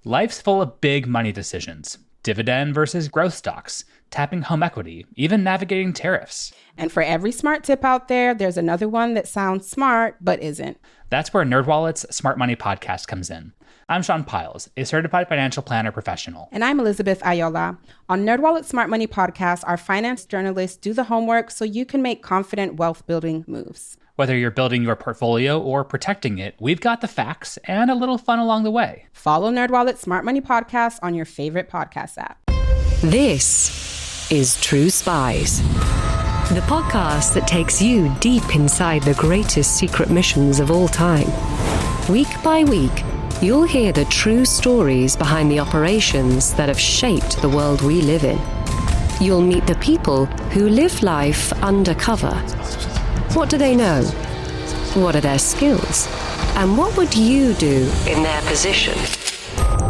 Life's full of big money decisions. Dividend versus growth stocks, tapping home equity, even navigating tariffs. And for every smart tip out there, there's another one that sounds smart but isn't. That's where NerdWallet's Smart Money Podcast comes in. I'm Sean Piles, a certified financial planner professional. And I'm Elizabeth Ayola. On NerdWallet's Smart Money Podcast, our finance journalists do the homework so you can make confident wealth-building moves. Whether you're building your portfolio or protecting it, we've got the facts and a little fun along the way. Follow NerdWallet's Smart Money Podcast on your favorite podcast app. This is True Spies, the podcast that takes you deep inside the greatest secret missions of all time. Week by week, you'll hear the true stories behind the operations that have shaped the world we live in. You'll meet the people who live life undercover. What do they know? What are their skills? And what would you do in their position?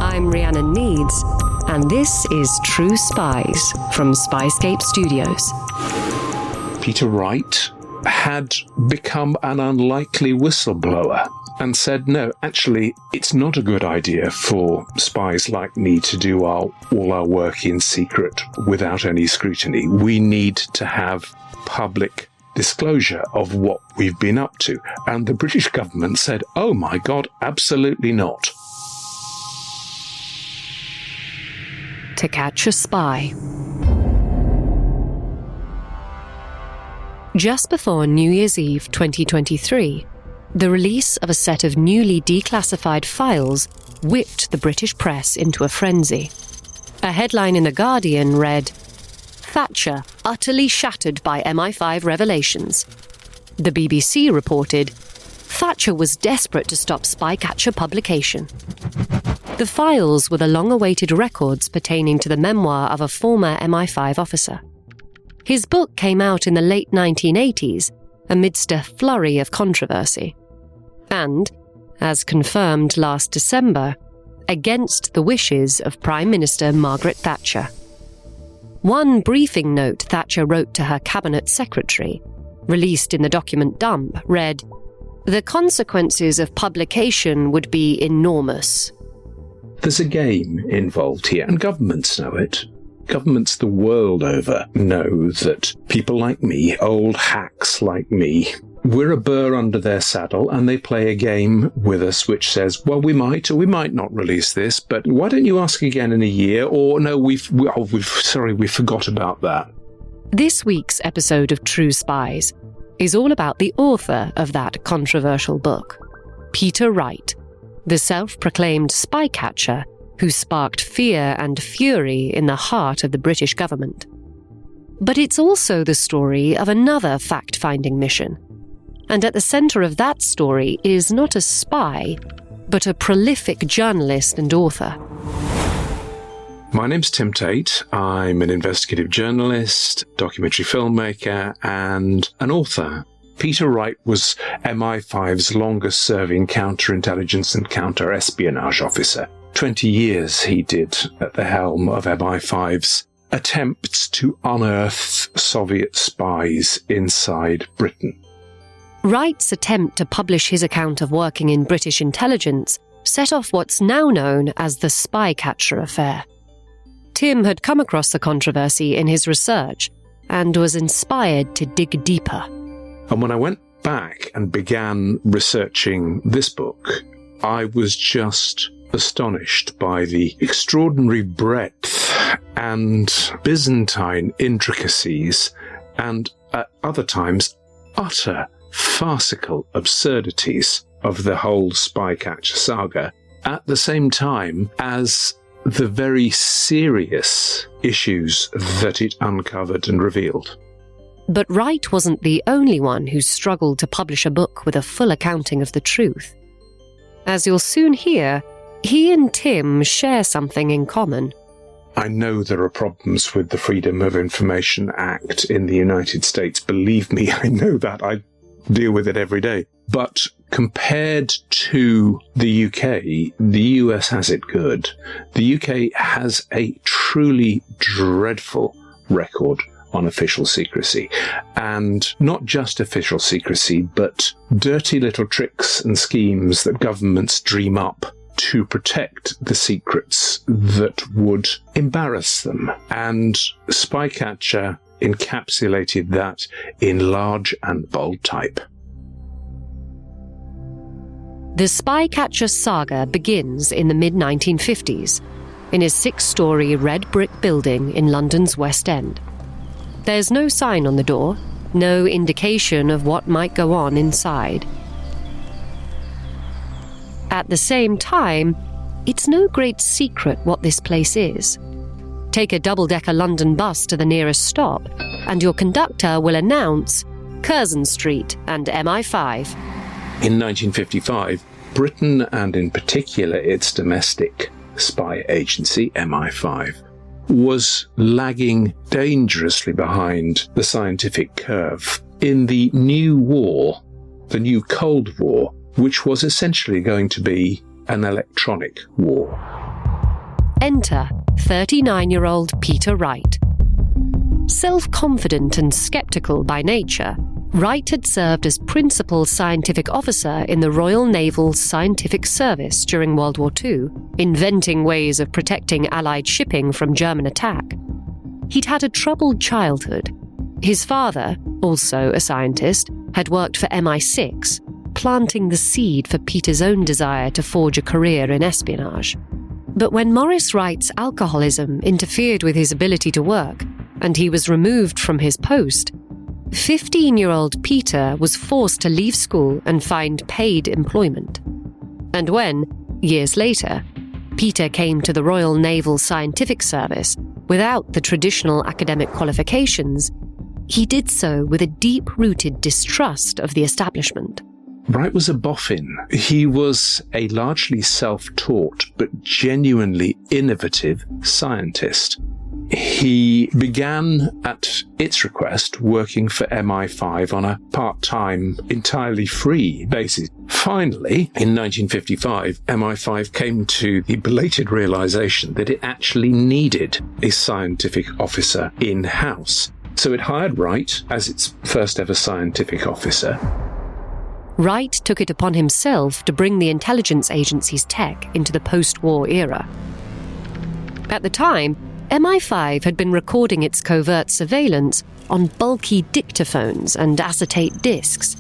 I'm Rhiannon Needs, and this is True Spies from SPYSCAPE Studios. Peter Wright had become an unlikely whistleblower and said, no, actually, it's not a good idea for spies like me to do all our work in secret without any scrutiny. We need to have public disclosure of what we've been up to. And the British government said, oh my God, absolutely not. To catch a spy. Just before New Year's Eve 2023, the release of a set of newly declassified files whipped the British press into a frenzy. A headline in The Guardian read, Thatcher utterly shattered by MI5 revelations. The BBC reported, Thatcher was desperate to stop Spycatcher publication. The files were the long-awaited records pertaining to the memoir of a former MI5 officer. His book came out in the late 1980s amidst a flurry of controversy. And, as confirmed last December, against the wishes of Prime Minister Margaret Thatcher. One briefing note Thatcher wrote to her cabinet secretary, released in the document dump, read, "The consequences of publication would be enormous." There's a game involved here, and governments know it. Governments the world over know that people like me, old hacks like me, we're a burr under their saddle, and they play a game with us which says, well, we might or we might not release this, but why don't you ask again in a year? Or no, we forgot about that. This week's episode of True Spies is all about the author of that controversial book, Peter Wright, the self-proclaimed spycatcher who sparked fear and fury in the heart of the British government. But it's also the story of another fact-finding mission. And at the centre of that story is not a spy, but a prolific journalist and author. My name's Tim Tate. I'm an investigative journalist, documentary filmmaker, and an author. Peter Wright was MI5's longest-serving counterintelligence and counter-espionage officer. 20 years he did at the helm of MI5's attempts to unearth Soviet spies inside Britain. Wright's attempt to publish his account of working in British intelligence set off what's now known as the Spycatcher affair. Tim had come across the controversy in his research and was inspired to dig deeper. And when I went back and began researching this book, I was just astonished by the extraordinary breadth and Byzantine intricacies and, at other times, utter farcical absurdities of the whole Spycatcher saga, at the same time as the very serious issues that it uncovered and revealed. But Wright wasn't the only one who struggled to publish a book with a full accounting of the truth. As you'll soon hear, he and Tim share something in common. I know there are problems with the Freedom of Information Act in the United States. Believe me, I know that. I deal with it every day. But compared to the UK, the US has it good. The UK has a truly dreadful record on official secrecy. And not just official secrecy, but dirty little tricks and schemes that governments dream up to protect the secrets that would embarrass them. And Spycatcher encapsulated that in large and bold type. The Spycatcher saga begins in the mid-1950s in a 6-story red brick building in London's West End. There's no sign on the door, no indication of what might go on inside. At the same time, it's no great secret what this place is. Take a double-decker London bus to the nearest stop, and your conductor will announce Curzon Street and MI5. In 1955, Britain, and in particular its domestic spy agency, MI5, was lagging dangerously behind the scientific curve in the new war, the new Cold War, which was essentially going to be an electronic war. Enter 39-year-old Peter Wright. Self-confident and skeptical by nature, Wright had served as Principal Scientific Officer in the Royal Naval Scientific Service during World War II, inventing ways of protecting Allied shipping from German attack. He'd had a troubled childhood. His father, also a scientist, had worked for MI6, planting the seed for Peter's own desire to forge a career in espionage. But when Maurice Wright's alcoholism interfered with his ability to work, and he was removed from his post, 15-year-old Peter was forced to leave school and find paid employment. And when, years later, Peter came to the Royal Naval Scientific Service without the traditional academic qualifications, he did so with a deep-rooted distrust of the establishment. Wright was a boffin. He was a largely self-taught but genuinely innovative scientist. He began, at its request, working for MI5 on a part-time, entirely free basis. Finally, in 1955, MI5 came to the belated realization that it actually needed a scientific officer in-house. So it hired Wright as its first ever scientific officer. Wright took it upon himself to bring the intelligence agency's tech into the post-war era. At the time, MI5 had been recording its covert surveillance on bulky dictaphones and acetate discs,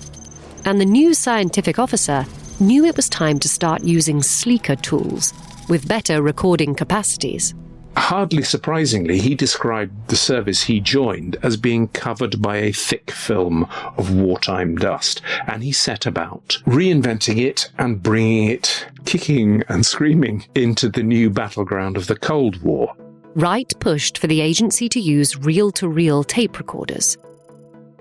and the new scientific officer knew it was time to start using sleeker tools with better recording capacities. Hardly surprisingly, he described the service he joined as being covered by a thick film of wartime dust, and he set about reinventing it and bringing it, kicking and screaming, into the new battleground of the Cold War. Wright pushed for the agency to use reel-to-reel tape recorders.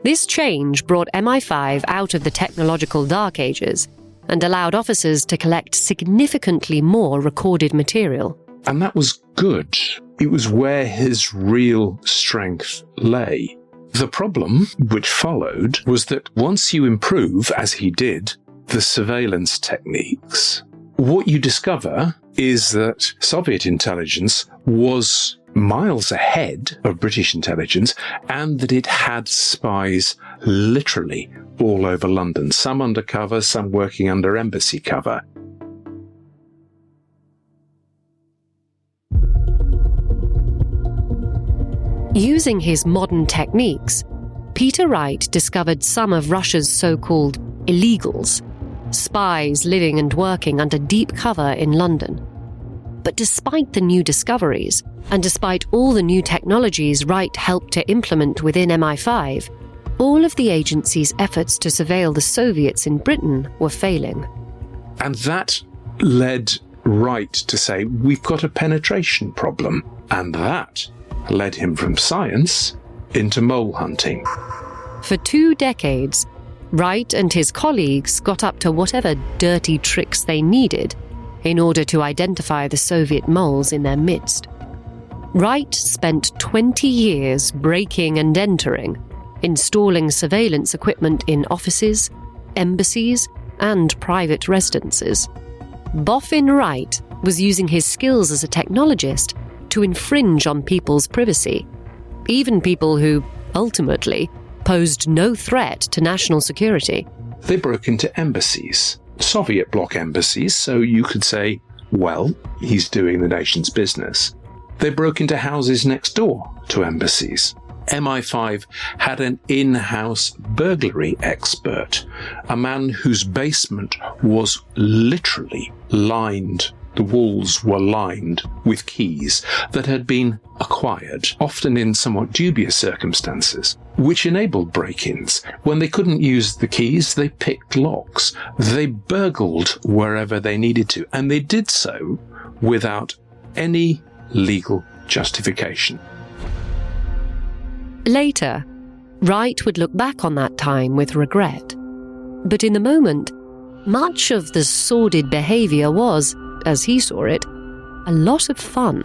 This change brought MI5 out of the technological dark ages and allowed officers to collect significantly more recorded material. And that was good. It was where his real strength lay. The problem, which followed, was that once you improve, as he did, the surveillance techniques, what you discover is that Soviet intelligence was miles ahead of British intelligence, and that it had spies literally all over London, some undercover, some working under embassy cover. Using his modern techniques, Peter Wright discovered some of Russia's so-called illegals, spies living and working under deep cover in London. But despite the new discoveries, and despite all the new technologies Wright helped to implement within MI5, all of the agency's efforts to surveil the Soviets in Britain were failing. And that led Wright to say, we've got a penetration problem. And that led him from science into mole hunting. For 2 decades, Wright and his colleagues got up to whatever dirty tricks they needed in order to identify the Soviet moles in their midst. Wright spent 20 years breaking and entering, installing surveillance equipment in offices, embassies, and private residences. Boffin Wright was using his skills as a technologist to infringe on people's privacy, even people who, ultimately, posed no threat to national security. They broke into embassies, Soviet bloc embassies, so you could say well, he's doing the nation's business. They broke into houses next door to embassies. MI5 had an in-house burglary expert, a man whose basement was literally lined. The walls were lined with keys that had been acquired, often in somewhat dubious circumstances, which enabled break-ins. When they couldn't use the keys, they picked locks. They burgled wherever they needed to, and they did so without any legal justification. Later, Wright would look back on that time with regret. But in the moment, much of the sordid behaviour was, as he saw it, a lot of fun.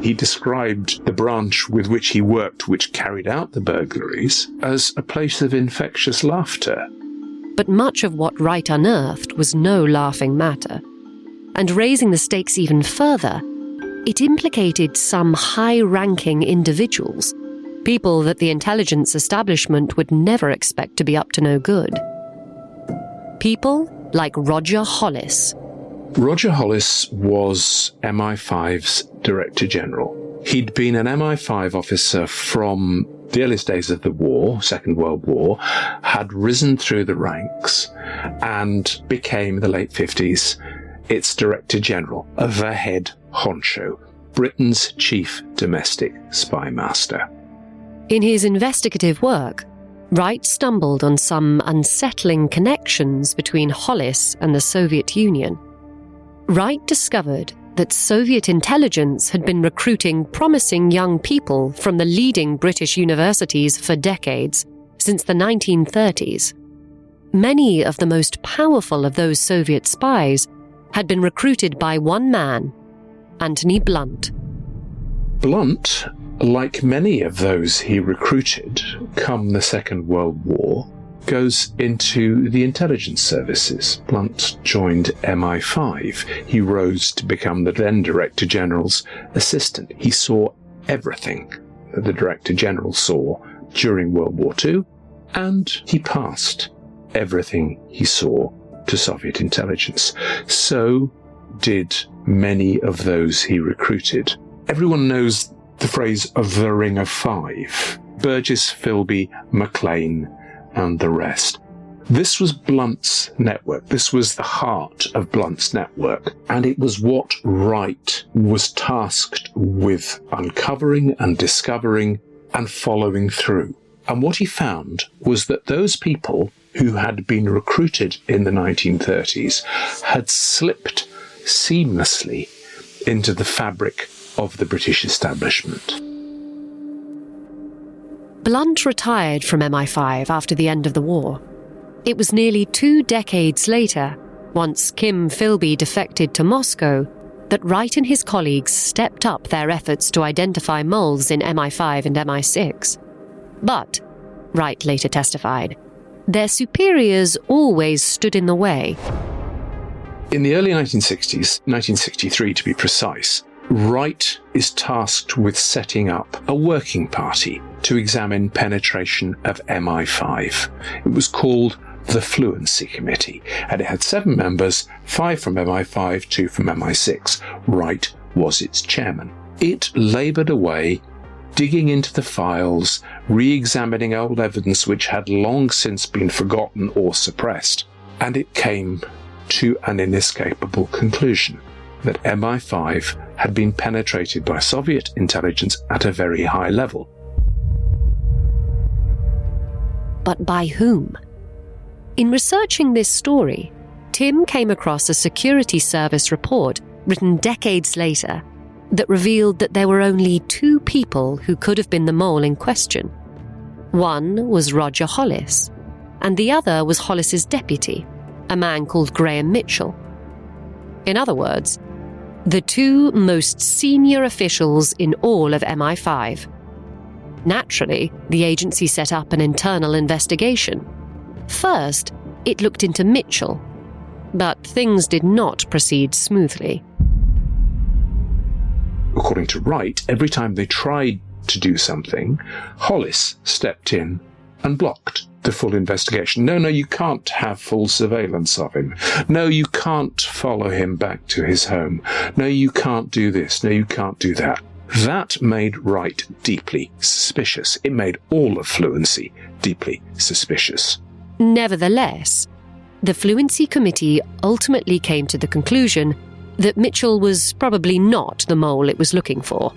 He described the branch with which he worked, which carried out the burglaries, as a place of infectious laughter. But much of what Wright unearthed was no laughing matter. And raising the stakes even further, it implicated some high-ranking individuals, people that the intelligence establishment would never expect to be up to no good. People like Roger Hollis. Roger Hollis was MI5's Director General. He'd been an MI5 officer from the earliest days of the war, Second World War, had risen through the ranks and became, in the late 50s, its Director General, the head honcho, Britain's chief domestic spy master. In his investigative work, Wright stumbled on some unsettling connections between Hollis and the Soviet Union. Wright discovered that Soviet intelligence had been recruiting promising young people from the leading British universities for decades, since the 1930s. Many of the most powerful of those Soviet spies had been recruited by one man, Anthony Blunt. Blunt, like many of those he recruited come the Second World War, goes into the intelligence services. Blunt joined MI5. He rose to become the then Director General's assistant. He saw everything that the Director General saw during World War II, and he passed everything he saw to Soviet intelligence. So did many of those he recruited. Everyone knows the phrase of the Ring of Five. Burgess, Philby, McLean, and the rest. This was Blunt's network. This was the heart of Blunt's network. And it was what Wright was tasked with uncovering and discovering and following through. And what he found was that those people who had been recruited in the 1930s had slipped seamlessly into the fabric of the British establishment. Blunt retired from MI5 after the end of the war. It was nearly 2 decades later, once Kim Philby defected to Moscow, that Wright and his colleagues stepped up their efforts to identify moles in MI5 and MI6. But, Wright later testified, their superiors always stood in the way. In the early 1960s, 1963 to be precise, Wright is tasked with setting up a working party to examine penetration of MI5. It was called the Fluency Committee, and it had 7 members, 5 from MI5, 2 from MI6. Wright was its chairman. It laboured away, digging into the files, re-examining old evidence which had long since been forgotten or suppressed, and it came to an inescapable conclusion that MI5 had been penetrated by Soviet intelligence at a very high level. But by whom? In researching this story, Tim came across a security service report written decades later that revealed that there were only 2 people who could have been the mole in question. One was Roger Hollis, and the other was Hollis's deputy, a man called Graham Mitchell. In other words, the 2 most senior officials in all of MI5. Naturally, the agency set up an internal investigation. First, it looked into Mitchell, but things did not proceed smoothly. According to Wright, every time they tried to do something, Hollis stepped in and blocked. the full investigation. No, you can't have full surveillance of him. No, you can't follow him back to his home. No, you can't do this. No, you can't do that. That made Wright deeply suspicious. It made all of Fluency deeply suspicious. Nevertheless, the Fluency Committee ultimately came to the conclusion that Mitchell was probably not the mole it was looking for.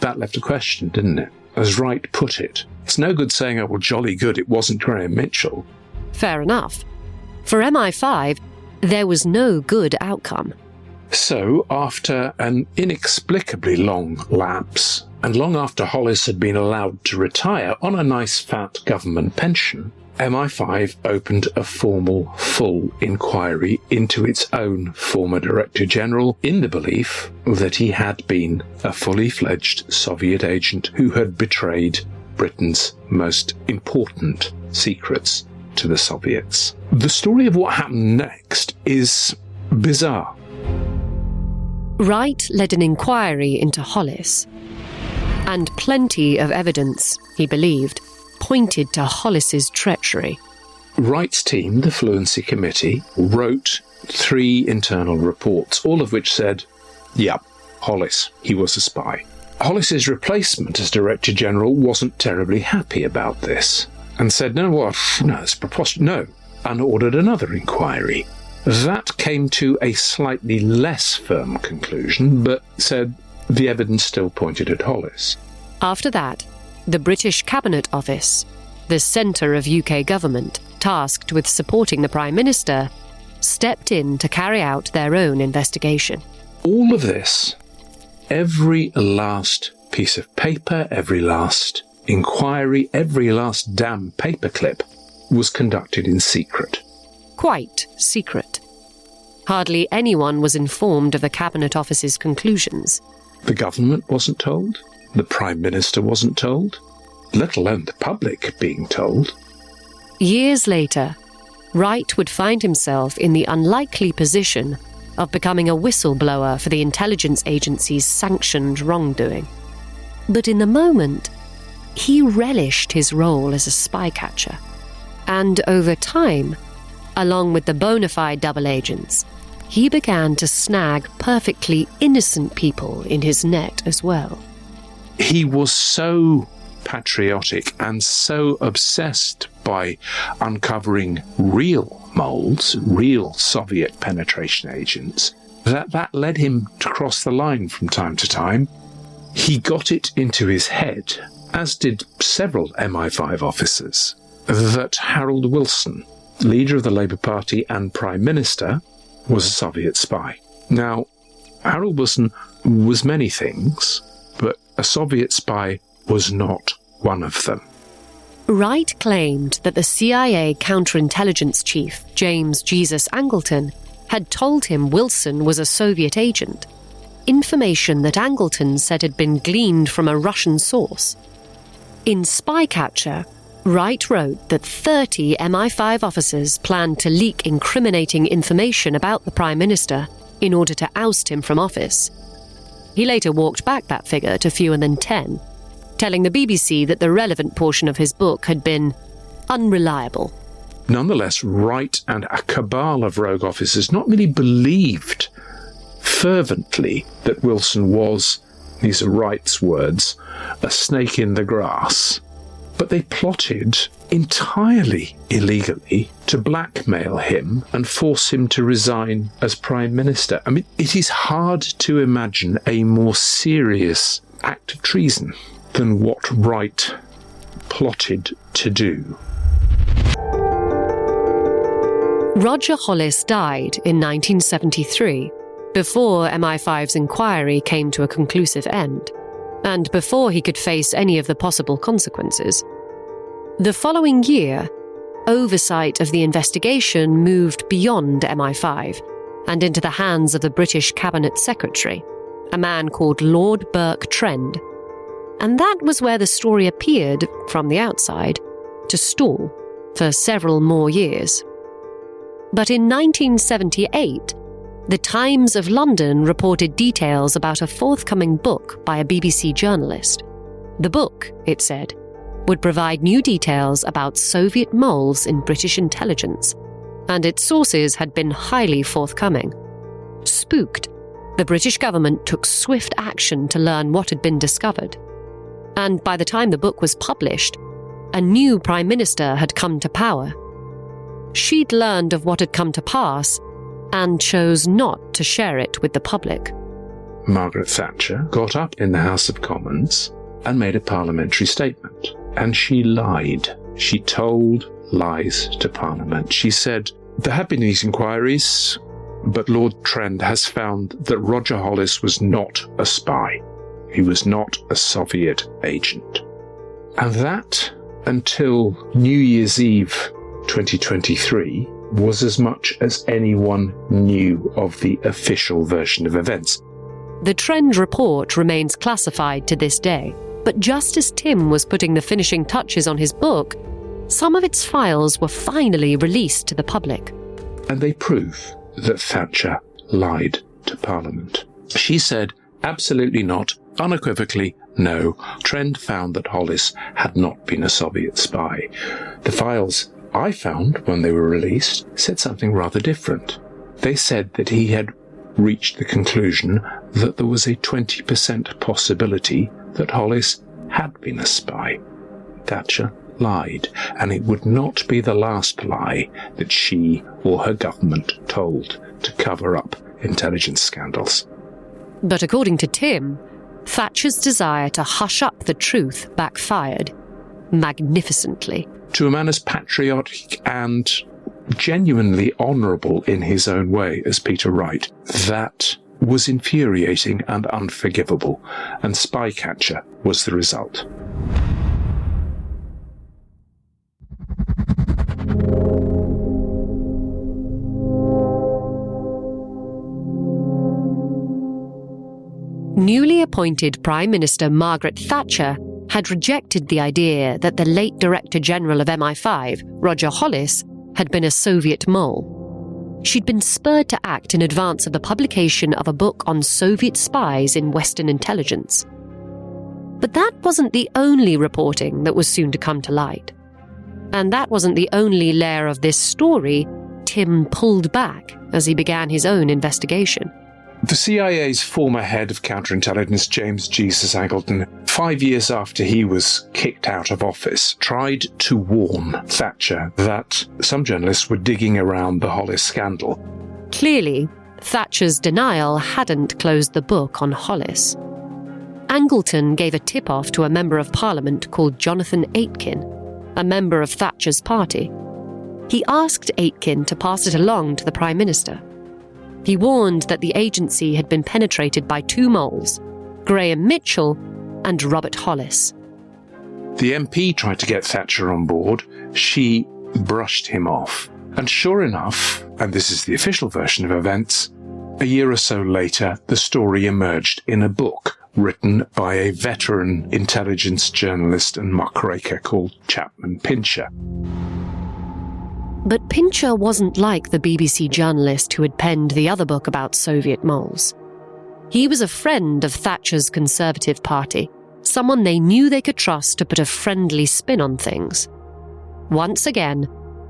That left a question, didn't it? As Wright put it, it's no good saying, oh, well, jolly good, it wasn't Graham Mitchell. Fair enough. For MI5, there was no good outcome. So, after an inexplicably long lapse, and long after Hollis had been allowed to retire on a nice fat government pension, MI5 opened a formal, full inquiry into its own former Director General in the belief that he had been a fully fledged Soviet agent who had betrayed Britain's most important secrets to the Soviets. The story of what happened next is bizarre. Wright led an inquiry into Hollis, and plenty of evidence, he believed, pointed to Hollis's treachery. Wright's team, the Fluency Committee, wrote 3 internal reports, all of which said, yep, Hollis, he was a spy. Hollis's replacement as Director General wasn't terribly happy about this, and said, no, it's preposterous, no, and ordered another inquiry. That came to a slightly less firm conclusion, but said the evidence still pointed at Hollis. After that, the British Cabinet Office, the centre of UK government tasked with supporting the Prime Minister, stepped in to carry out their own investigation. All of this, every last piece of paper, every last inquiry, every last damn paperclip was conducted in secret. Quite secret. Hardly anyone was informed of the Cabinet Office's conclusions. The government wasn't told. The Prime Minister wasn't told, let alone the public being told. Years later, Wright would find himself in the unlikely position of becoming a whistleblower for the intelligence agency's sanctioned wrongdoing. But in the moment, he relished his role as a spy catcher. And over time, along with the bona fide double agents, he began to snag perfectly innocent people in his net as well. He was so patriotic and so obsessed by uncovering real moles, real Soviet penetration agents, that led him to cross the line from time to time. He got it into his head, as did several MI5 officers, that Harold Wilson, leader of the Labour Party and Prime Minister, was a Soviet spy. Now, Harold Wilson was many things, but a Soviet spy was not one of them. Wright claimed that the CIA counterintelligence chief, James Jesus Angleton, had told him Wilson was a Soviet agent, information that Angleton said had been gleaned from a Russian source. In Spycatcher, Wright wrote that 30 MI5 officers planned to leak incriminating information about the Prime Minister in order to oust him from office. He later walked back that figure to fewer than 10, telling the BBC that the relevant portion of his book had been unreliable. Nonetheless, Wright and a cabal of rogue officers not merely believed fervently that Wilson was, these are Wright's words, a snake in the grass, but they plotted entirely illegally to blackmail him and force him to resign as Prime Minister. I mean, it is hard to imagine a more serious act of treason than what Wright plotted to do. Roger Hollis died in 1973, before MI5's inquiry came to a conclusive end, and before he could face any of the possible consequences. The following year, oversight of the investigation moved beyond MI5 and into the hands of the British Cabinet Secretary, a man called Lord Burke Trend. And that was where the story appeared, from the outside, to stall for several more years. But in 1978, the Times of London reported details about a forthcoming book by a BBC journalist. The book, it said, would provide new details about Soviet moles in British intelligence, and its sources had been highly forthcoming. Spooked, the British government took swift action to learn what had been discovered. And by the time the book was published, a new Prime Minister had come to power. She'd learned of what had come to pass and chose not to share it with the public. Margaret Thatcher got up in the House of Commons and made a parliamentary statement. And she lied. She told lies to Parliament. She said, there have been these inquiries, but Lord Trend has found that Roger Hollis was not a spy. He was not a Soviet agent. And that, until New Year's Eve 2023, was as much as anyone knew of the official version of events. The Trend report remains classified to this day, but just as Tim was putting the finishing touches on his book, some of its files were finally released to the public. And they prove that Thatcher lied to Parliament. She said, absolutely not, unequivocally, no. Trend found that Hollis had not been a Soviet spy. The files I found when they were released said something rather different. They said that he had reached the conclusion that there was a 20% possibility that Hollis had been a spy. Thatcher lied, and it would not be the last lie that she or her government told to cover up intelligence scandals. But according to Tim, Thatcher's desire to hush up the truth backfired magnificently. To a man as patriotic and genuinely honourable in his own way as Peter Wright, that was infuriating and unforgivable, and Spycatcher was the result. Newly appointed Prime Minister Margaret Thatcher had rejected the idea that the late Director General of MI5, Roger Hollis, had been a Soviet mole. She'd been spurred to act in advance of the publication of a book on Soviet spies in Western intelligence. But that wasn't the only reporting that was soon to come to light. And that wasn't the only layer of this story Tim pulled back as he began his own investigation. The CIA's former head of counterintelligence, James Jesus Angleton, 5 years after he was kicked out of office, tried to warn Thatcher that some journalists were digging around the Hollis scandal. Clearly, Thatcher's denial hadn't closed the book on Hollis. Angleton gave a tip-off to a member of Parliament called Jonathan Aitken, a member of Thatcher's party. He asked Aitken to pass it along to the Prime Minister. He warned that the agency had been penetrated by two moles, Graham Mitchell and Robert Hollis. The MP tried to get Thatcher on board. She brushed him off. And sure enough, and this is the official version of events, a year or so later, the story emerged in a book written by a veteran intelligence journalist and muckraker called Chapman Pincher. But Pincher wasn't like the BBC journalist who had penned the other book about Soviet moles. He was a friend of Thatcher's Conservative Party, someone they knew they could trust to put a friendly spin on things. Once again,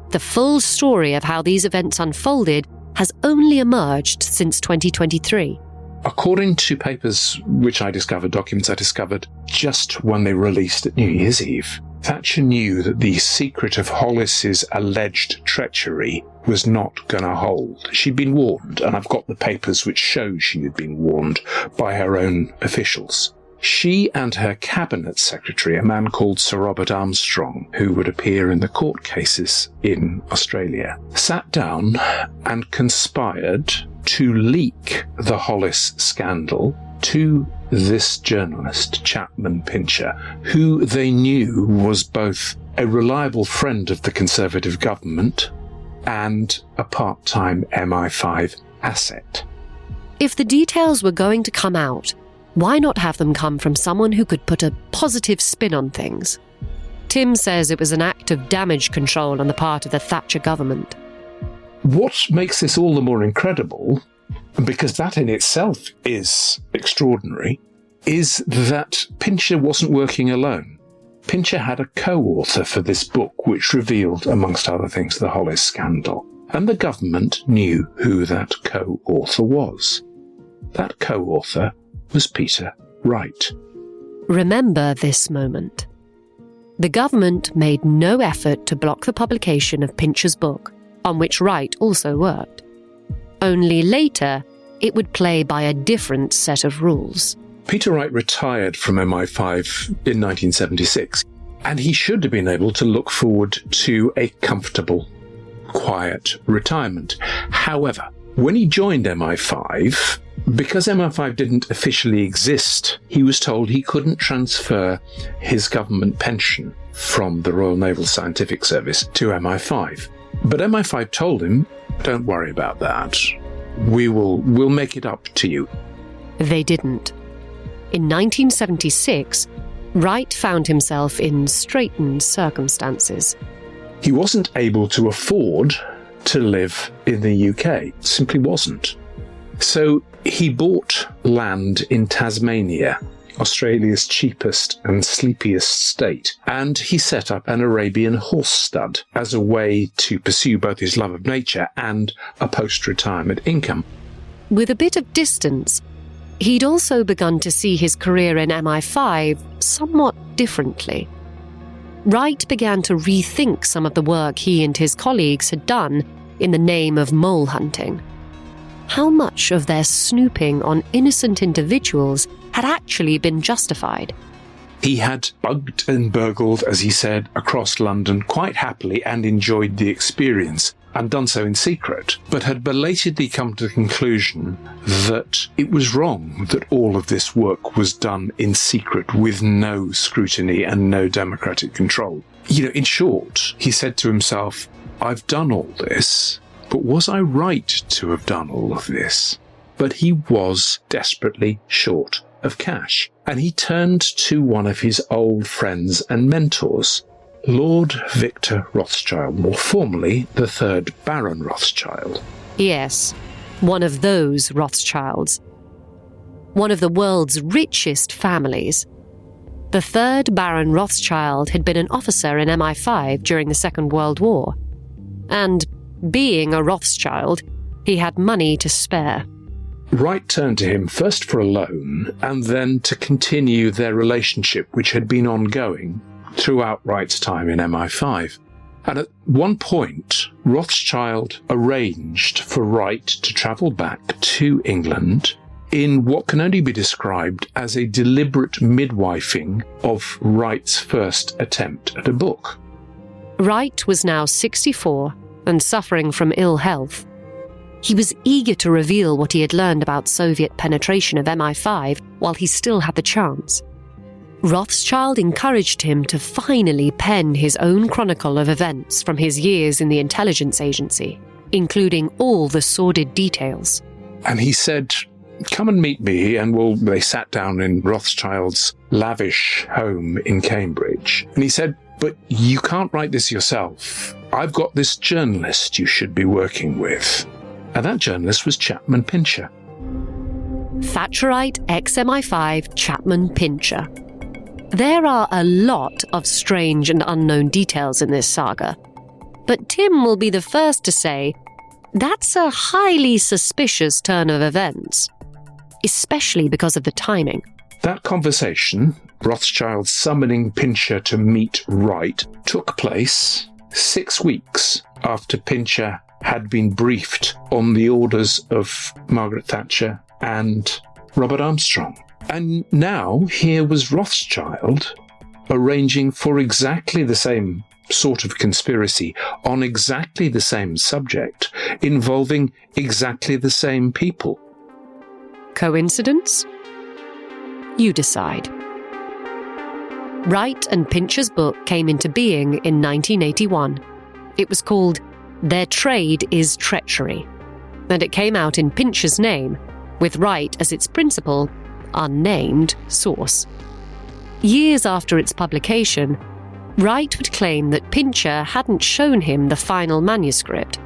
the full story of how these events unfolded has only emerged since 2023. According to papers documents I discovered just when they released at New Year's Eve, Thatcher knew that the secret of Hollis's alleged treachery was not going to hold. She'd been warned, and I've got the papers which show she had been warned by her own officials. She and her cabinet secretary, a man called Sir Robert Armstrong, who would appear in the court cases in Australia, sat down and conspired to leak the Hollis scandal to this journalist, Chapman Pincher, who they knew was both a reliable friend of the Conservative government and a part-time MI5 asset. If the details were going to come out, why not have them come from someone who could put a positive spin on things? Tim says it was an act of damage control on the part of the Thatcher government. What makes this all the more incredible, because that in itself is extraordinary, is that Pincher wasn't working alone. Pincher had a co-author for this book which revealed, amongst other things, the Hollis scandal. And the government knew who that co-author was. That co-author was Peter Wright. Remember this moment. The government made no effort to block the publication of Pincher's book, on which Wright also worked. Only later, it would play by a different set of rules. Peter Wright retired from MI5 in 1976, and he should have been able to look forward to a comfortable, quiet retirement. However, when he joined MI5, because MI5 didn't officially exist, he was told he couldn't transfer his government pension from the Royal Naval Scientific Service to MI5. But MI5 told him, don't worry about that. We'll make it up to you. They didn't. In 1976, Wright found himself in straitened circumstances. He wasn't able to afford to live in the UK. Simply wasn't. So he bought land in Tasmania, Australia's cheapest and sleepiest state, and he set up an Arabian horse stud as a way to pursue both his love of nature and a post-retirement income. With a bit of distance, he'd also begun to see his career in MI5 somewhat differently. Wright began to rethink some of the work he and his colleagues had done in the name of mole hunting. How much of their snooping on innocent individuals had actually been justified? He had bugged and burgled, as he said, across London quite happily and enjoyed the experience, and done so in secret, but had belatedly come to the conclusion that it was wrong that all of this work was done in secret with no scrutiny and no democratic control. In short, he said to himself, I've done all this, but was I right to have done all of this? But he was desperately short of cash, and he turned to one of his old friends and mentors, Lord Victor Rothschild, more formally the 3rd Baron Rothschild. Yes, one of those Rothschilds. One of the world's richest families. The 3rd Baron Rothschild had been an officer in MI5 during the Second World War. And, being a Rothschild, he had money to spare. Wright turned to him first for a loan, and then to continue their relationship, which had been ongoing throughout Wright's time in MI5. And at one point, Rothschild arranged for Wright to travel back to England in what can only be described as a deliberate midwifing of Wright's first attempt at a book. Wright was now 64 and suffering from ill health. He was eager to reveal what he had learned about Soviet penetration of MI5 while he still had the chance. Rothschild encouraged him to finally pen his own chronicle of events from his years in the intelligence agency, including all the sordid details. And he said, come and meet me, and they sat down in Rothschild's lavish home in Cambridge. And he said, but you can't write this yourself. I've got this journalist you should be working with. And that journalist was Chapman Pincher. Thatcherite ex-MI5 Chapman Pincher. There are a lot of strange and unknown details in this saga, but Tim will be the first to say that's a highly suspicious turn of events, especially because of the timing. That conversation, Rothschild summoning Pincher to meet Wright, took place 6 weeks after Pincher had been briefed on the orders of Margaret Thatcher and Robert Armstrong. And now here was Rothschild arranging for exactly the same sort of conspiracy on exactly the same subject, involving exactly the same people. Coincidence? You decide. Wright and Pincher's book came into being in 1981. It was called Their Trade is Treachery, and it came out in Pincher's name, with Wright as its principal, unnamed source. Years after its publication, Wright would claim that Pincher hadn't shown him the final manuscript.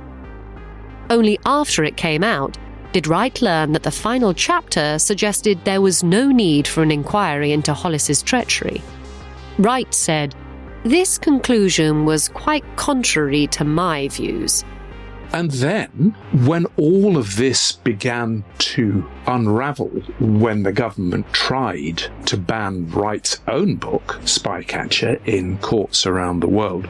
Only after it came out did Wright learn that the final chapter suggested there was no need for an inquiry into Hollis's treachery. Wright said, "This conclusion was quite contrary to my views." And then, when all of this began to unravel, when the government tried to ban Wright's own book, Spycatcher, in courts around the world,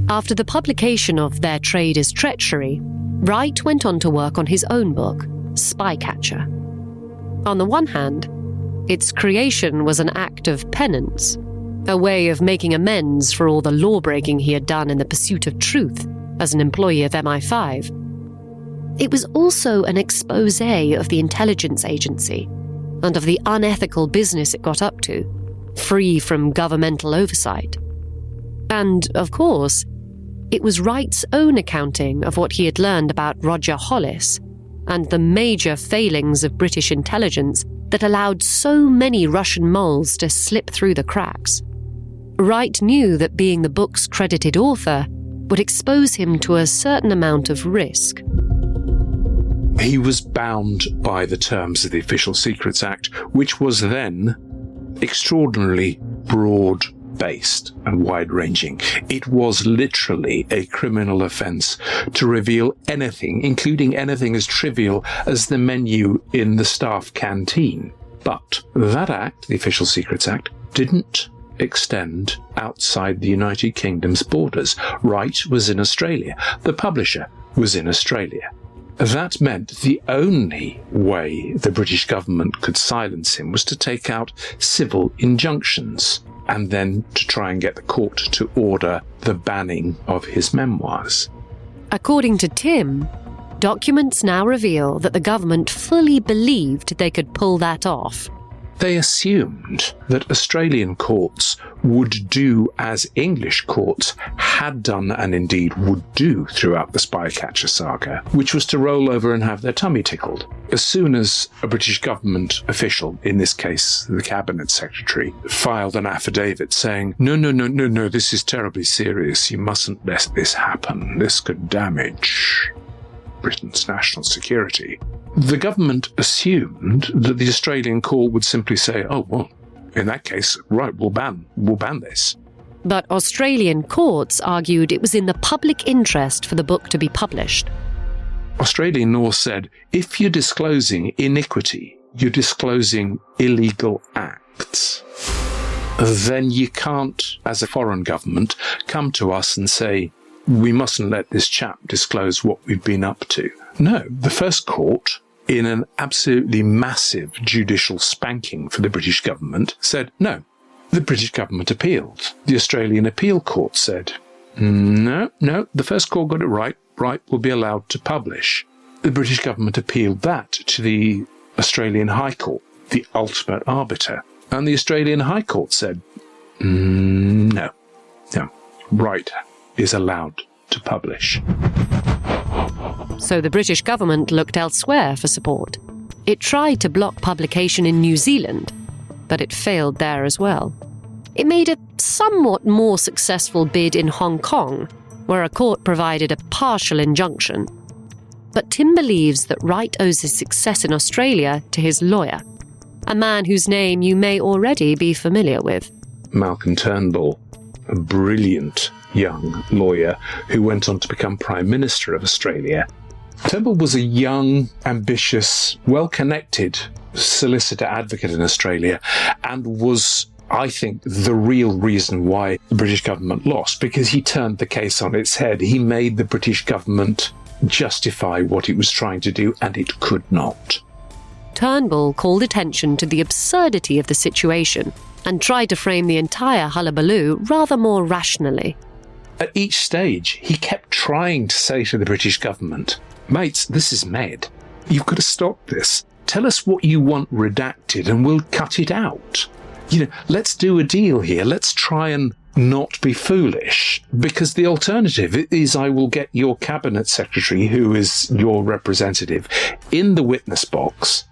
after the publication of Their Trade is Treachery, Wright went on to work on his own book, Spycatcher. On the one hand, its creation was an act of penance, a way of making amends for all the law-breaking he had done in the pursuit of truth as an employee of MI5. It was also an exposé of the intelligence agency and of the unethical business it got up to, free from governmental oversight. And, of course, it was Wright's own accounting of what he had learned about Roger Hollis and the major failings of British intelligence that allowed so many Russian moles to slip through the cracks. Wright knew that being the book's credited author would expose him to a certain amount of risk. he was bound by the terms of the Official Secrets Act, which was then extraordinarily broad-based and wide-ranging. It was literally a criminal offence to reveal anything, including anything as trivial as the menu in the staff canteen. But that act, the Official Secrets Act, didn't extend outside the United Kingdom's borders. Wright was in Australia. The publisher was in Australia. That meant the only way the British government could silence him was to take out civil injunctions and then to try and get the court to order the banning of his memoirs. According to Tim, documents now reveal that the government fully believed they could pull that off. They assumed that Australian courts would do as English courts had done and indeed would do throughout the Spycatcher saga, which was to roll over and have their tummy tickled. As soon as a British government official, in this case the Cabinet Secretary, filed an affidavit saying, no, this is terribly serious, you mustn't let this happen, this could damage Britain's national security, the government assumed that the Australian court would simply say, oh, well, in that case, right, we'll ban this. But Australian courts argued it was in the public interest for the book to be published. Australian law said, if you're disclosing iniquity, you're disclosing illegal acts, then you can't, as a foreign government, come to us and say, we mustn't let this chap disclose what we've been up to. No, the first court, in an absolutely massive judicial spanking for the British government, said no. The British government appealed. The Australian Appeal Court said, no, the first court got it right. Wright will be allowed to publish. The British government appealed that to the Australian High Court, the ultimate arbiter. And the Australian High Court said, no, Wright is allowed to publish. So the British government looked elsewhere for support. It tried to block publication in New Zealand, but it failed there as well. It made a somewhat more successful bid in Hong Kong, where a court provided a partial injunction. But Tim believes that Wright owes his success in Australia to his lawyer, a man whose name you may already be familiar with. Malcolm Turnbull, a brilliant young lawyer who went on to become Prime Minister of Australia. Turnbull was a young, ambitious, well-connected solicitor advocate in Australia and was, I think, the real reason why the British government lost, because he turned the case on its head. He made the British government justify what it was trying to do, and it could not. Turnbull called attention to the absurdity of the situation and tried to frame the entire hullabaloo rather more rationally. At each stage, he kept trying to say to the British government, mates, this is mad. You've got to stop this. Tell us what you want redacted and we'll cut it out. Let's do a deal here. Let's try and not be foolish, because the alternative is I will get your Cabinet Secretary, who is your representative, in the witness box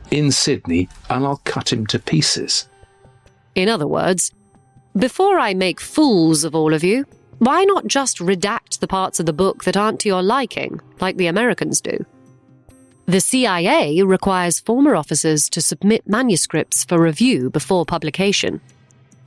in Sydney and I'll cut him to pieces. In other words, before I make fools of all of you, Why not just redact the parts of the book that aren't to your liking, like the Americans do? The CIA requires former officers to submit manuscripts for review before publication,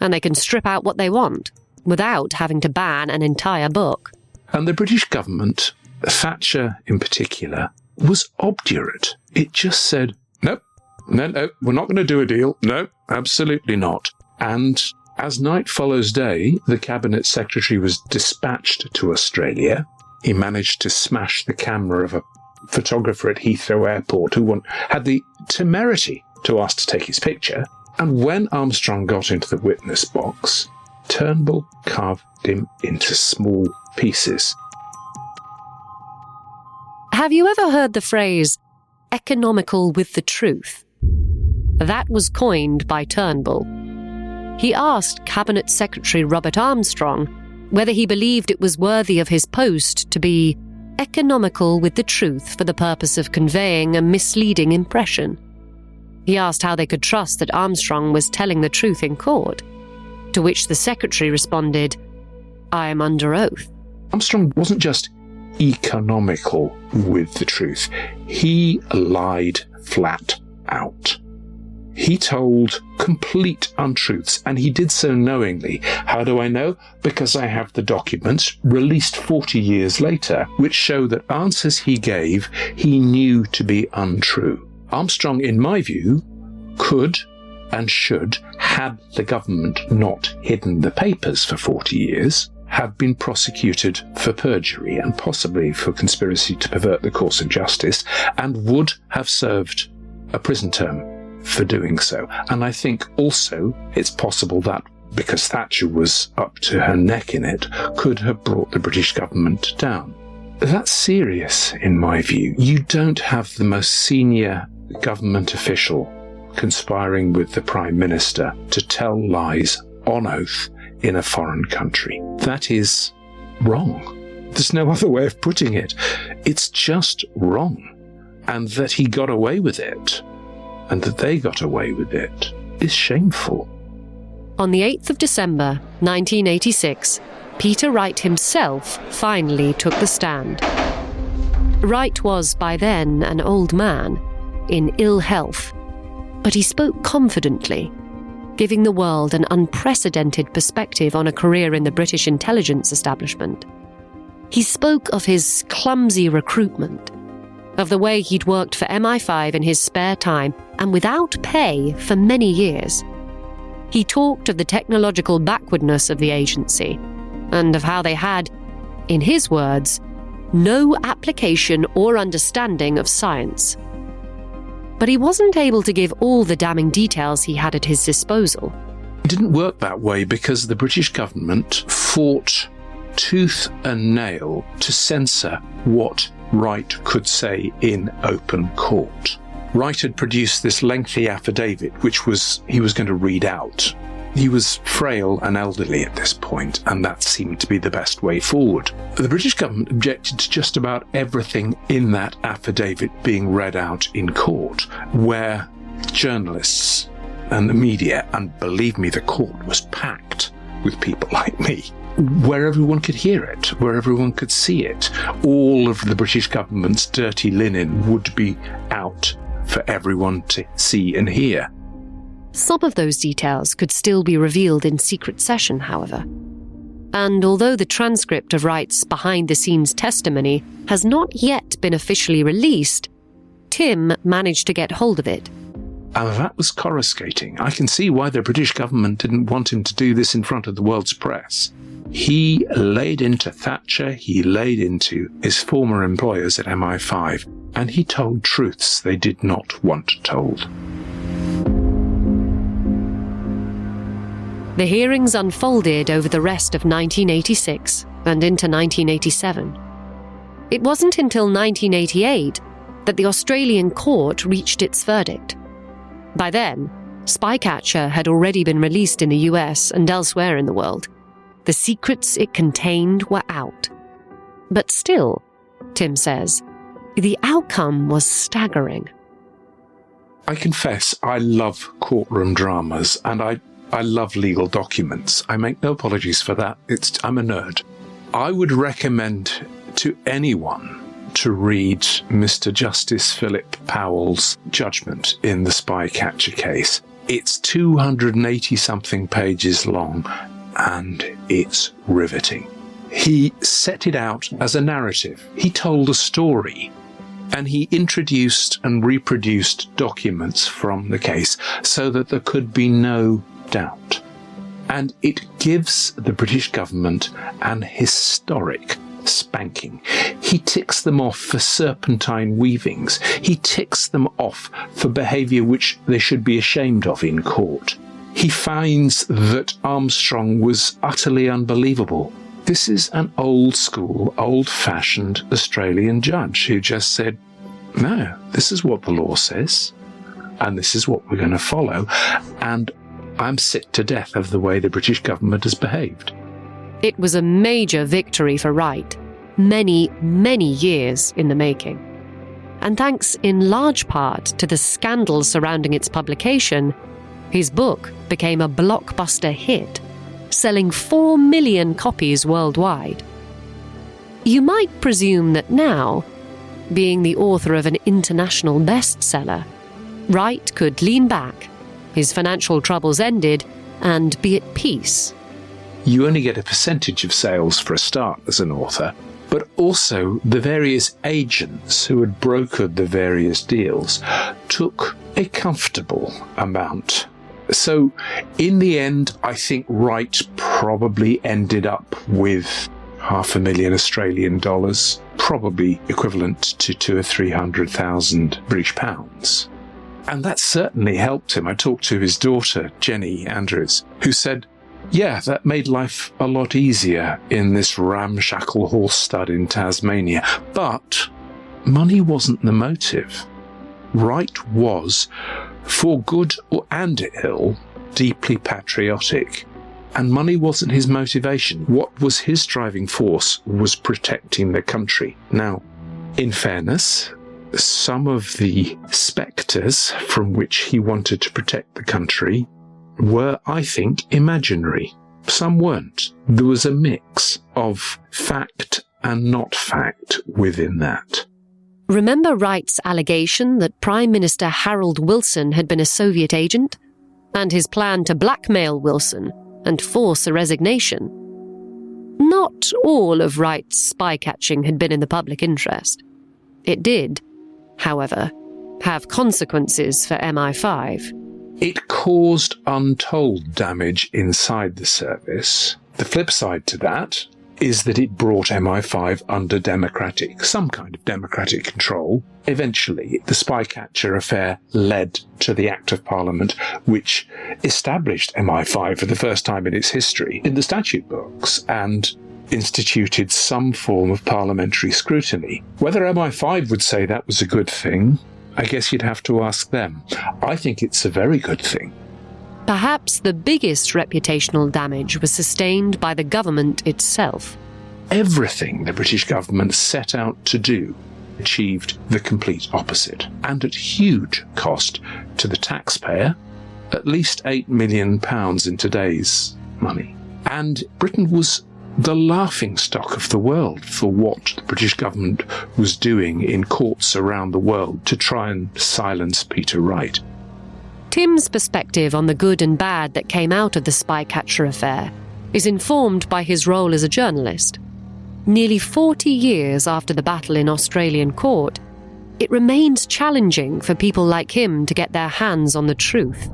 and they can strip out what they want, without having to ban an entire book. And the British government, Thatcher in particular, was obdurate. It just said, nope, no, we're not going to do a deal. No, absolutely not. And as night follows day, the Cabinet Secretary was dispatched to Australia. He managed to smash the camera of a photographer at Heathrow Airport who had the temerity to ask to take his picture. And when Armstrong got into the witness box, Turnbull carved him into small pieces. Have you ever heard the phrase, economical with the truth? That was coined by Turnbull. He asked Cabinet Secretary Robert Armstrong whether he believed it was worthy of his post to be economical with the truth for the purpose of conveying a misleading impression. He asked how they could trust that Armstrong was telling the truth in court, to which the Secretary responded, "I am under oath." Armstrong wasn't just economical with the truth. He lied flat out. He told complete untruths, and he did so knowingly. How do I know? Because I have the documents, released 40 years later, which show that answers he gave he knew to be untrue. Armstrong, in my view, could and should, had the government not hidden the papers for 40 years, have been prosecuted for perjury and possibly for conspiracy to pervert the course of justice, and would have served a prison term for doing so. And I think also it's possible that, because Thatcher was up to her neck in it, could have brought the British government down. That's serious, in my view. You don't have the most senior government official conspiring with the Prime Minister to tell lies on oath in a foreign country. That is wrong. There's no other way of putting it. It's just wrong. And that he got away with it, and that they got away with it, is shameful. On the 8th of December, 1986, Peter Wright himself finally took the stand. Wright was by then an old man, in ill health, but he spoke confidently, giving the world an unprecedented perspective on a career in the British intelligence establishment. He spoke of his clumsy recruitment, of the way he'd worked for MI5 in his spare time and without pay for many years. He talked of the technological backwardness of the agency and of how they had, in his words, no application or understanding of science. But he wasn't able to give all the damning details he had at his disposal. It didn't work that way because the British government fought tooth and nail to censor what Wright could say in open court. Wright had produced this lengthy affidavit, which he was going to read out. He was frail and elderly at this point, and that seemed to be the best way forward. The British government objected to just about everything in that affidavit being read out in court, where journalists and the media, and believe me, the court was packed with people like me, where everyone could hear it, where everyone could see it. All of the British government's dirty linen would be out for everyone to see and hear. Some of those details could still be revealed in secret session, however. And although the transcript of Wright's behind-the-scenes testimony has not yet been officially released, Tim managed to get hold of it. And that was coruscating. I can see why the British government didn't want him to do this in front of the world's press. He laid into Thatcher, he laid into his former employers at MI5, and he told truths they did not want told. The hearings unfolded over the rest of 1986 and into 1987. It wasn't until 1988 that the Australian court reached its verdict. By then, Spycatcher had already been released in the US and elsewhere in the world. The secrets it contained were out. But still, Tim says, the outcome was staggering. I confess I love courtroom dramas, and I love legal documents. I make no apologies for that. I'm a nerd. I would recommend to anyone to read Mr. Justice Philip Powell's judgment in the Spycatcher case. It's 280-something pages long, and it's riveting. He set it out as a narrative. He told a story, and he introduced and reproduced documents from the case so that there could be no doubt. And it gives the British government an historic spanking. He ticks them off for serpentine weavings. He ticks them off for behaviour which they should be ashamed of in court. He finds that Armstrong was utterly unbelievable. This is an old-school, old-fashioned Australian judge who just said, no, this is what the law says, and this is what we're going to follow, and I'm sick to death of the way the British government has behaved. It was a major victory for Wright, many, many years in the making. And thanks in large part to the scandal surrounding its publication, his book became a blockbuster hit, selling 4 million copies worldwide. You might presume that now, being the author of an international bestseller, Wright could lean back, his financial troubles ended, and be at peace. You only get a percentage of sales for a start as an author, but also the various agents who had brokered the various deals took a comfortable amount. So in the end, I think Wright probably ended up with $500,000 Australian dollars, probably equivalent to 200,000 or 300,000 British pounds. And that certainly helped him. I talked to his daughter, Jenny Andrews, who said, yeah, that made life a lot easier in this ramshackle horse stud in Tasmania. But money wasn't the motive. Wright was, for good and ill, deeply patriotic. And money wasn't his motivation. What was his driving force was protecting the country. Now, in fairness, some of the spectres from which he wanted to protect the country were, I think, imaginary. Some weren't. There was a mix of fact and not fact within that. Remember Wright's allegation that Prime Minister Harold Wilson had been a Soviet agent? And his plan to blackmail Wilson and force a resignation? Not all of Wright's spy-catching had been in the public interest. It did, however, have consequences for MI5. It caused untold damage inside the service. The flip side to that is that it brought MI5 under some kind of democratic control. Eventually, the Spycatcher affair led to the Act of Parliament, which established MI5 for the first time in its history in the statute books and instituted some form of parliamentary scrutiny. Whether MI5 would say that was a good thing, I guess you'd have to ask them. I think it's a very good thing. Perhaps the biggest reputational damage was sustained by the government itself. Everything the British government set out to do achieved the complete opposite, and at huge cost to the taxpayer, at least £8 million in today's money. And Britain was the laughingstock of the world for what the British government was doing in courts around the world to try and silence Peter Wright. Tim's perspective on the good and bad that came out of the Spycatcher affair is informed by his role as a journalist. Nearly 40 years after the battle in Australian court, it remains challenging for people like him to get their hands on the truth.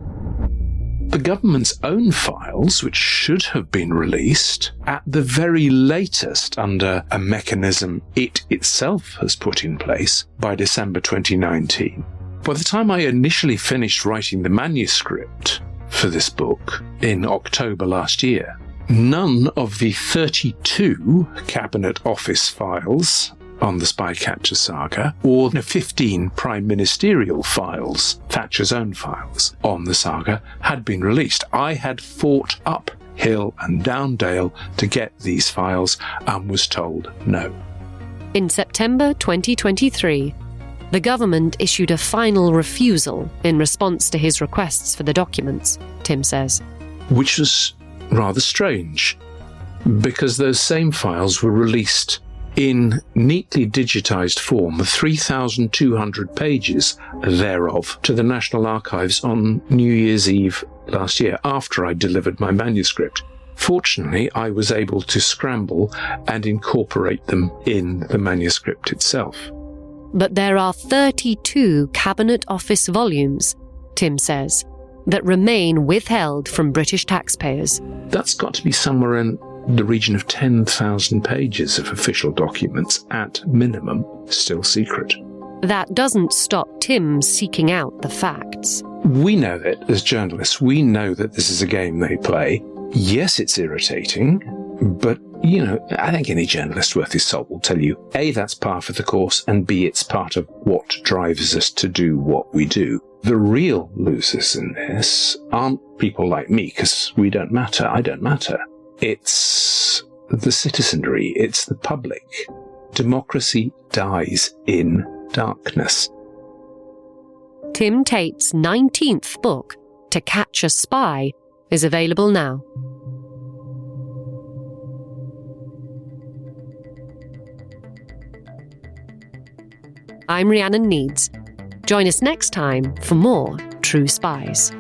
The government's own files, which should have been released at the very latest under a mechanism it itself has put in place by December 2019. By the time I initially finished writing the manuscript for this book in October last year, none of the 32 Cabinet Office files on the Spycatcher saga, or the 15 Prime Ministerial files, Thatcher's own files, on the saga, had been released. I had fought up hill and down dale to get these files and was told no. In September 2023, the government issued a final refusal in response to his requests for the documents, Tim says. Which was rather strange. because those same files were released in neatly digitized form, 3,200 pages thereof, to the National Archives on New Year's Eve last year, after I delivered my manuscript. Fortunately, I was able to scramble and incorporate them in the manuscript itself. But there are 32 Cabinet Office volumes, Tim says, that remain withheld from British taxpayers. That's got to be somewhere in the region of 10,000 pages of official documents, at minimum, still secret. That doesn't stop Tim seeking out the facts. We know that, as journalists, we know that this is a game they play. Yes, it's irritating, but, I think any journalist worth his salt will tell you, A, that's par for the course, and B, it's part of what drives us to do what we do. The real losers in this aren't people like me, because we don't matter, I don't matter. It's the citizenry, it's the public. Democracy dies in darkness. Tim Tate's 19th book, To Catch a Spy, is available now. I'm Rhiannon Needs. Join us next time for more True Spies.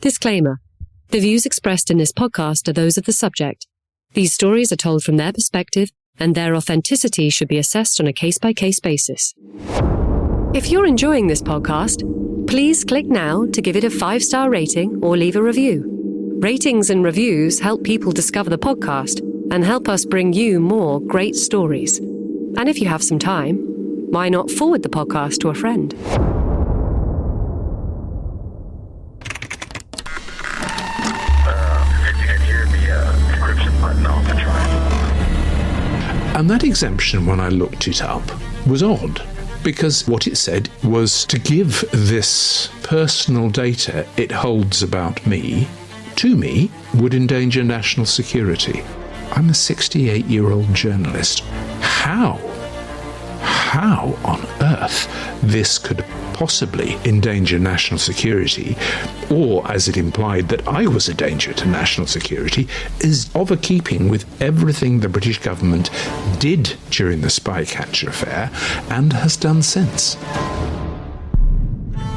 Disclaimer. The views expressed in this podcast are those of the subject. These stories are told from their perspective, and their authenticity should be assessed on a case-by-case basis. If you're enjoying this podcast, please click now to give it a 5-star rating or leave a review. Ratings and reviews help people discover the podcast and help us bring you more great stories. And if you have some time, why not forward the podcast to a friend? And that exemption, when I looked it up, was odd, because what it said was to give this personal data it holds about me, to me, would endanger national security. I'm a 68-year-old journalist. How on earth this could possibly endanger national security, or, as it implied, that I was a danger to national security, is of a keeping with everything the British government did during the Spycatcher affair and has done since.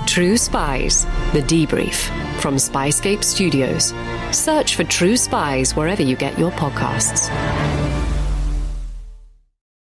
True Spies, The Debrief, from SPYSCAPE Studios. Search for True Spies wherever you get your podcasts.